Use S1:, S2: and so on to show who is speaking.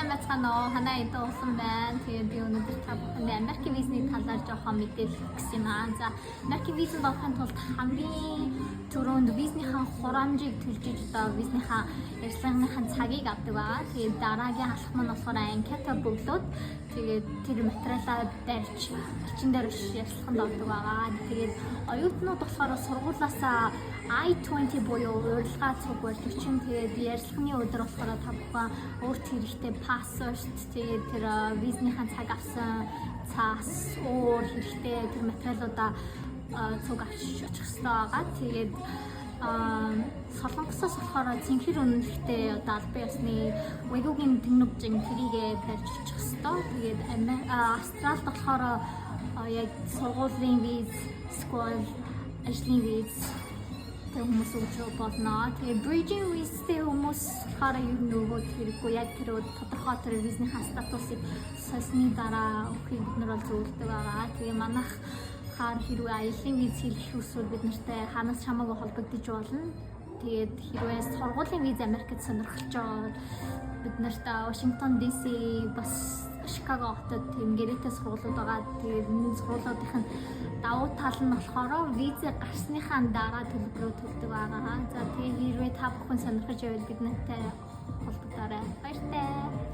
S1: сайн байцгаана уу? Ханаа эдэн уусан байна. Тэгээд би өнөөдөр та бүхэнд Америкийн визний талаар жоохон мэдээлэл өгсөн юм аа. За, Америкийн виз болохын тулд хамгийн түрүүнд визнийхаа хурамжийг төлж иж одоо визнийхаа ярилцлагын цагийг авдаг байгаа. Тэгээд дараагийн алхам нь болохоор анкета бөглөөд тэгээд тэр материалаа барьж элчин дээр ярилцлаганд ордог байгаа. Тэгээд оюутнууд болохоор сургуулиасаа I-20 буюу урилга цуг барьж өчн тэгээд ярилцлагын өдөр болохоор та бүхэн өөрт хэрэгтэй паспорт тэгээд тэр визнийхаа цаг авсан цаас өөр хэрэгтэй тэр материалуудаа цуг авч очих хэрэгтэй байгаа. Тэгээд Солонгосоос болохоор цэнхэр үнэлэхтэй одоо албан ёсны вэгүүгийн тэнэгжин тэрийгээ барьж очих хэрэгтэй. Тэгээд Австралид болохоор яг сургуулийн виз, скол, ажлын виз хүмүүс өгч болно. Тэгээ bridging visa хүмүүс хараа юу нөгөө хэрэггүй яг тэр тодорхой тэр визнийхаа статусыг сольсны дараа өгөхийг бид нар бол зөвлөдөг байгаа. Тэгээ манайх хаар хэрвээ аялын виз хэлэх хүсвэл бид нартай ханаас хамаагүй холбогдож болно. Тэгээд хэрвээ сургуулийн виз Америкт сонирхолж байгаа бид нартай Вашингтон DC бас Шикаго хотод тийм гэрээтэй сургуулиуд байгаа. Тэгээд энэ сургуулиудын давуу тал нь болохоор виз гарсныхаа дараа төлбөрөө төлдөг байгаа. За тэгээд хэрвээ та бүхэн сонирхож байвал бид нартай холбогдоорой. Баяртай.